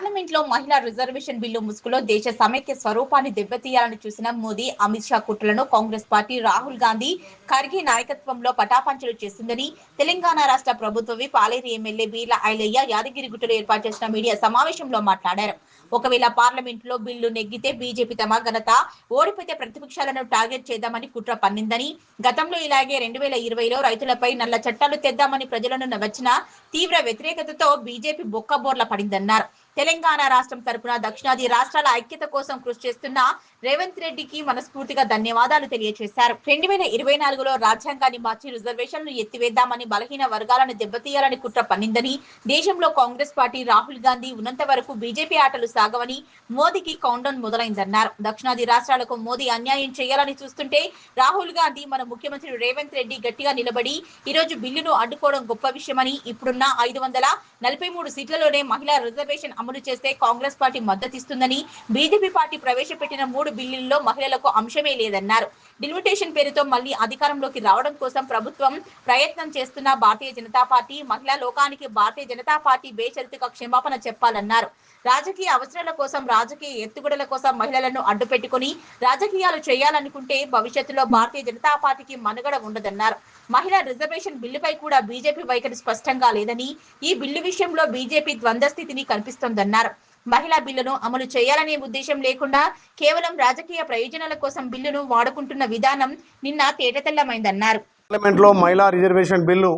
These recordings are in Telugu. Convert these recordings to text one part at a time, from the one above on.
పార్లమెంట్లో మహిళా రిజర్వేషన్ బిల్లు ముసుగులో దేశ సమైక్య స్వరూపాన్ని దెబ్బతీయాలని చూసిన మోదీ, అమిత్ షా కుట్రలను కాంగ్రెస్ పార్టీ రాహుల్ గాంధీ, ఖర్గే నాయకత్వంలో పటాపంచలు చేసిందని తెలంగాణ రాష్ట్ర ప్రభుత్వ విప్ పాలేరు ఎమ్మెల్యే బీర్లా ఐలయ్య యాదగిరిగుట్టలో ఏర్పాటు చేసిన మీడియా సమావేశంలో మాట్లాడారు. ఒకవేళ పార్లమెంట్లో బిల్లు నెగ్గితే బీజేపీ తమ ఘనత, ఓడిపోతే ప్రతిపక్షాలను టార్గెట్ చేద్దామని కుట్ర పన్నిందని, గతంలో ఇలాగే 2020లో రైతులపై నల్ల చట్టాలు తెద్దామని ప్రజలను వచ్చిన తీవ్ర వ్యతిరేకతతో బీజేపీ బొక్కబోర్ల పడిందన్నారు. తెలంగాణ రాష్ట్రం తరపున దక్షిణాది రాష్ట్రాల ఐక్యత కోసం కృషి చేస్తున్న రేవంత్ రెడ్డికి మనస్ఫూర్తిగా ధన్యవాదాలు తెలియజేశారు. 2024లో రాజ్యాంగాన్ని మార్చి రిజర్వేషన్లు ఎత్తివేద్దామని, బలహీన వర్గాలను దెబ్బతీయాలని కుట్ర పన్నిందని, దేశంలో కాంగ్రెస్ పార్టీ రాహుల్ గాంధీ ఉన్నంత వరకు బీజేపీ ఆటలు సాగవని, మోదీకి కౌంటౌన్ మొదలైందన్నారు. దక్షిణాది రాష్ట్రాలకు మోదీ అన్యాయం చేయాలని చూస్తుంటే రాహుల్ గాంధీ, మన ముఖ్యమంత్రి రేవంత్ రెడ్డి గట్టిగా నిలబడి ఈరోజు బిల్లును అడ్డుకోవడం గొప్ప విషయమని, ఇప్పుడున్న 543 సీట్లలోనే మహిళా రిజర్వేషన్ అమలు చేస్తే కాంగ్రెస్ పార్టీ మద్దతిస్తుందని, బీజేపీ పార్టీ ప్రవేశపెట్టిన 3 బిల్లుల్లో మహిళలకు అంశమే లేదన్నారు. డిలిమిటేషన్ పేరుతో మళ్లీ అధికారంలోకి రావడం కోసం ప్రభుత్వం ప్రయత్నం చేస్తున్న భారతీయ జనతా పార్టీ, మహిళా లోకానికి భారతీయ జనతా పార్టీ బేషరతుగా క్షమాపణ చెప్పాలన్నారు. రాజకీయ అవసరాల కోసం, రాజకీయ ఎత్తుగడల కోసం మహిళలను అడ్డుపెట్టుకుని రాజకీయాలు చేయాలనుకుంటే భవిష్యత్తులో భారతీయ జనతా పార్టీకి మనుగడ ఉండదన్నారు. మహిళా రిజర్వేషన్ బిల్లుపై కూడా బీజేపీ వైఖరి స్పష్టంగా లేదని, ఈ బిల్లు విషయంలో బీజేపీ ద్వంద్వ స్థితిని కనిపిస్తోందన్నారు. మహిళా బిల్లును అమలు చేయాలనే ఉద్దేశం లేకుండా కేవలం రాజకీయ ప్రయోజనాల కోసం బిల్లును వాడుకుంటున్న విధానం నిన్న తేటతెల్లమైందన్నారు. పార్లమెంట్లో మహిళా రిజర్వేషన్ బిల్లు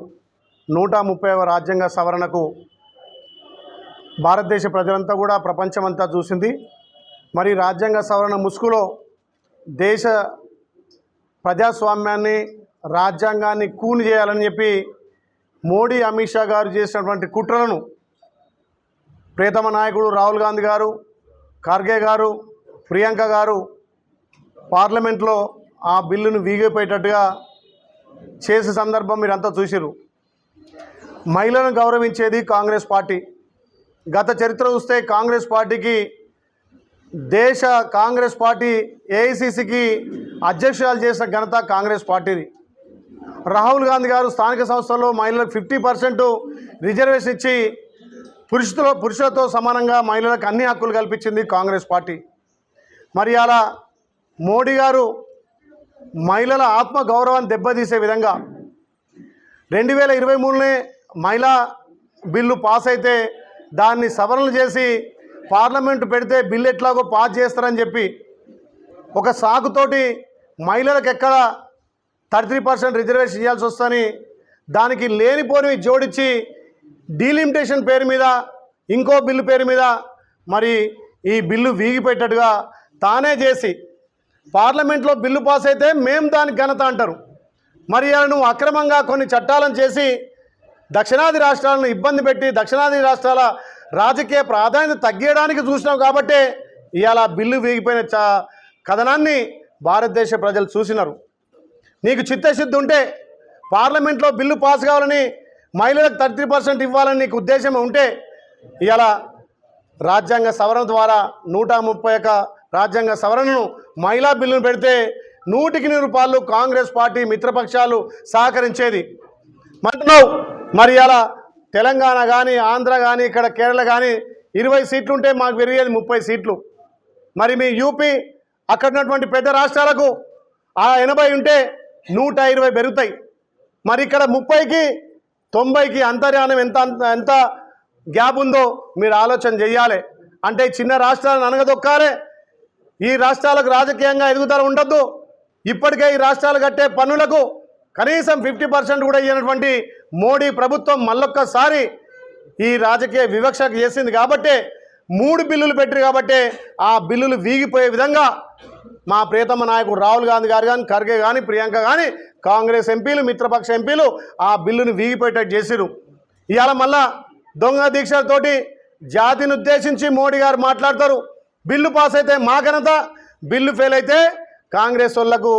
130వ రాజ్యాంగ సవరణకు భారతదేశ ప్రజలంతా కూడా ప్రపంచమంతా చూసింది. మరి రాజ్యాంగ సవరణ ముసుగులో దేశ ప్రజాస్వామ్యాన్ని, రాజ్యాంగాన్ని కూని చేయాలని చెప్పి మోడీ, అమిత్ షా గారు చేసినటువంటి కుట్రలను ప్రియతమ నాయకుడు రాహుల్ గాంధీ గారు, ఖర్గే గారు, ప్రియాంక గారు పార్లమెంట్లో ఆ బిల్లును వీగిపోయేటట్టుగా చేసే సందర్భం మీరంతా చూసిరు. మహిళలను గౌరవించేది కాంగ్రెస్ పార్టీ. గత చరిత్ర చూస్తే కాంగ్రెస్ పార్టీకి కాంగ్రెస్ పార్టీ ఏఐసిసికి అధ్యక్షురాలు చేసిన ఘనత కాంగ్రెస్ పార్టీది. రాహుల్ గాంధీ గారు స్థానిక సంస్థల్లో మహిళలకు 50% రిజర్వేషన్ ఇచ్చి పురుషులతో సమానంగా మహిళలకు అన్ని హక్కులు కల్పించింది కాంగ్రెస్ పార్టీ. మరి అలా మోడీ గారు మహిళల ఆత్మ గౌరవాన్ని దెబ్బతీసే విధంగా 2023లోనే మహిళా బిల్లు పాస్ అయితే దాన్ని సవరణలు చేసి పార్లమెంటు పెడితే బిల్లు ఎట్లాగో పాస్ చేస్తారని చెప్పి ఒక సాకుతోటి మహిళలకు ఎక్కడ 33% రిజర్వేషన్ ఇవ్వాల్సి వస్తుందని దానికి లేనిపోనివి జోడించి డీలిమిటేషన్ పేరు మీద, ఇంకో బిల్లు పేరు మీద మరి ఈ బిల్లు వీగిపోయేటట్టుగా తానే చేసి పార్లమెంట్లో బిల్లు పాస్ అయితే మేము దానికి ఘనత అంటారు. మరి నువ్వు అక్రమంగా కొన్ని చట్టాలను చేసి దక్షిణాది రాష్ట్రాలను ఇబ్బంది పెట్టి దక్షిణాది రాష్ట్రాల రాజకీయ ప్రాధాన్యత తగ్గించడానికి చూసినావు కాబట్టే ఇవాళ బిల్లు వీగిపోయిన కథనాన్ని భారతదేశ ప్రజలు చూసినారు. నీకు చిత్తశుద్ధి ఉంటే పార్లమెంట్లో బిల్లు పాస్ కావాలని, మహిళలకు 33% ఇవ్వాలని నీకు ఉద్దేశం ఉంటే ఇవాళ రాజ్యాంగ సవరణ ద్వారా 131 రాజ్యాంగ సవరణను మహిళా బిల్లును పెడితే 100% కాంగ్రెస్ పార్టీ మిత్రపక్షాలు సహకరించేది. అంటున్నావు మరి ఇలా తెలంగాణ కానీ, ఆంధ్ర కానీ, ఇక్కడ కేరళ కానీ 20 సీట్లు ఉంటే మాకు పెరిగేది 30 సీట్లు. మరి మీ యూపీ అక్కడ ఉన్నటువంటి పెద్ద రాష్ట్రాలకు 80 ఉంటే 120 పెరుగుతాయి. మరి ఇక్కడ 30కి 90కి అంతర్యానం ఎంత గ్యాప్ ఉందో మీరు ఆలోచన చేయాలి. అంటే చిన్న రాష్ట్రాలను అనగదొక్కాలి. ఈ రాష్ట్రాలకు రాజకీయంగా ఎదుగుదల ఉండద్దు. ఇప్పటికే ఈ రాష్ట్రాలు కట్టే పన్నులకు కనీసం 50% కూడా ఇవ్వనటువంటి మోడీ ప్రభుత్వం మళ్ళొక్కసారి ఈ రాజకీయ వివక్షకు చేసింది కాబట్టే 3 బిల్లులు పెట్టారు. కాబట్టే ఆ బిల్లులు వీగిపోయే విధంగా మా ప్రియతమ నాయకుడు రాహుల్ గాంధీ గారు కానీ, ఖర్గే కానీ, ప్రియాంక కానీ, కాంగ్రెస్ ఎంపీలు, మిత్రపక్ష ఎంపీలు ఆ బిల్లును వీగిపోయేటట్టు చేసిరు. ఇవాళ మళ్ళా దొంగ దీక్షలతోటి జాతిని ఉద్దేశించి మోడీ గారు మాట్లాడతారు. బిల్లు పాస్ అయితే మా ఘనత, బిల్లు ఫెయిల్ అయితే కాంగ్రెస్ వాళ్ళకు